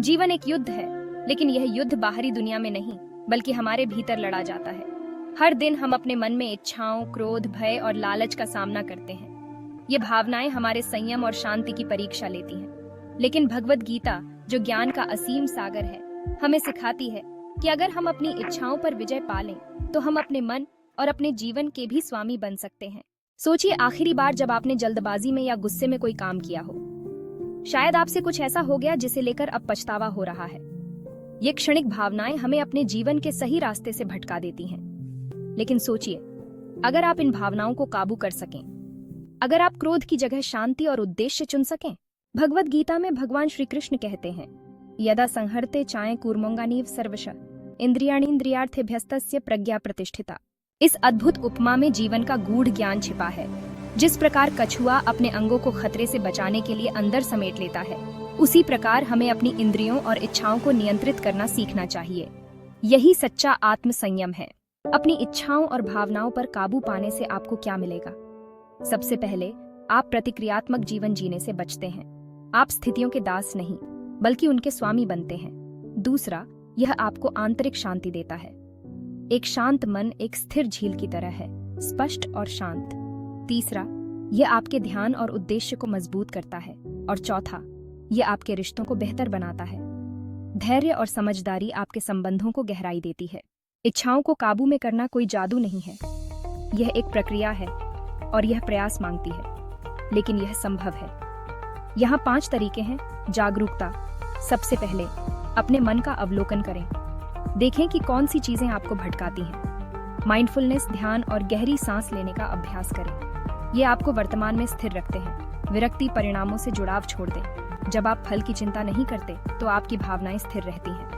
जीवन एक युद्ध है, लेकिन यह युद्ध बाहरी दुनिया में नहीं, बल्कि हमारे भीतर लड़ा जाता है। हर दिन हम अपने मन में इच्छाओं, क्रोध, भय और लालच का सामना करते हैं। ये भावनाएं हमारे संयम और शांति की परीक्षा लेती हैं। लेकिन भगवद गीता, जो ज्ञान का असीम सागर है, हमें सिखाती है कि अगर हम अपनी इच्छाओं पर विजय पा लें, तो हम अपने मन और अपने जीवन के भी स्वामी बन सकते हैं। सोचिए, आखिरी बार जब आपने जल्दबाजी में या गुस्से में कोई काम किया हो। शायद आपसे कुछ ऐसा हो गया जिसे लेकर अब पछतावा हो रहा है। ये क्षणिक भावनाएं हमें अपने जीवन के सही रास्ते से भटका देती हैं। लेकिन सोचिए, अगर आप इन भावनाओं को काबू कर सकें, अगर आप क्रोध की जगह शांति और उद्देश्य चुन सकें। भगवद गीता में भगवान श्री कृष्ण कहते हैं, यदा संहरते चाय कूर्मोंगानीव सर्वश इंद्रियाणीन्द्रियार्थेभ्यस्तस्य प्रज्ञा प्रतिष्ठिता। इस अद्भुत उपमा में जीवन का गूढ़ ज्ञान छिपा है। जिस प्रकार कछुआ अपने अंगों को खतरे से बचाने के लिए अंदर समेट लेता है, उसी प्रकार हमें अपनी इंद्रियों और इच्छाओं को नियंत्रित करना सीखना चाहिए। यही सच्चा आत्म संयम है। अपनी इच्छाओं और भावनाओं पर काबू पाने से आपको क्या मिलेगा? सबसे पहले, आप प्रतिक्रियात्मक जीवन जीने से बचते हैं। आप स्थितियों के दास नहीं, बल्कि उनके स्वामी बनते हैं। दूसरा, यह आपको आंतरिक शांति देता है। एक शांत मन एक स्थिर झील की तरह है, स्पष्ट और शांत। तीसरा, यह आपके ध्यान और उद्देश्य को मजबूत करता है। और चौथा, यह आपके रिश्तों को बेहतर बनाता है। धैर्य और समझदारी आपके संबंधों को गहराई देती है। इच्छाओं को काबू में करना कोई जादू नहीं है, यह एक प्रक्रिया है और यह प्रयास मांगती है, लेकिन यह संभव है। यहाँ 5 तरीके हैं। जागरूकता। सबसे पहले, अपने मन का अवलोकन करें। देखें कि कौन सी चीजें आपको भटकाती हैं। माइंडफुलनेस, ध्यान और गहरी सांस लेने का अभ्यास करें। ये आपको वर्तमान में स्थिर रखते हैं। विरक्ति, परिणामों से जुड़ाव छोड़ दें। जब आप फल की चिंता नहीं करते, तो आपकी भावनाएं स्थिर रहती हैं।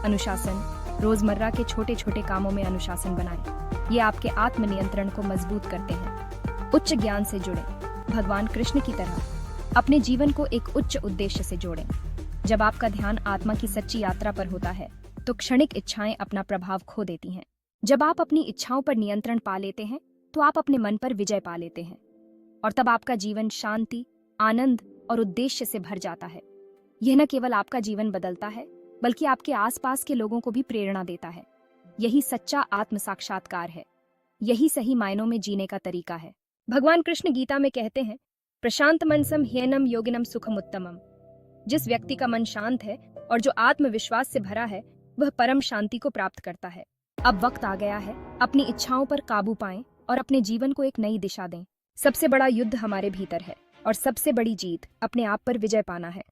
अनुशासन। रोजमर्रा के छोटे छोटे कामों में अनुशासन बनाएं। ये आपके आत्मनियंत्रण को मजबूत करते हैं। उच्च ज्ञान से जुड़ें। भगवान कृष्ण की तरह अपने जीवन को एक उच्च उद्देश्य से जोड़ें। जब आपका ध्यान आत्मा की सच्ची यात्रा पर होता है, तो क्षणिक इच्छाएं अपना प्रभाव खो देती हैं। जब आप अपनी इच्छाओं पर नियंत्रण पा लेते हैं, तो आप अपने मन पर विजय पा लेते हैं। और तब आपका जीवन शांति, आनंद और उद्देश्य से भर जाता है। यह न केवल आपका जीवन बदलता है, बल्कि आपके आसपास के लोगों को भी प्रेरणा देता है। यही सच्चा आत्म साक्षात्कार है। यही सही मायनों में जीने का तरीका है। भगवान कृष्ण गीता में कहते हैं, प्रशांत मनसम ह्यनम योगिनम सुखम उत्तमम। जिस व्यक्ति का मन शांत है और जो आत्मविश्वास से भरा है, वह परम शांति को प्राप्त करता है। अब वक्त आ गया है, अपनी इच्छाओं पर काबू पाएं और अपने जीवन को एक नई दिशा दें। सबसे बड़ा युद्ध हमारे भीतर है और सबसे बड़ी जीत अपने आप पर विजय पाना है।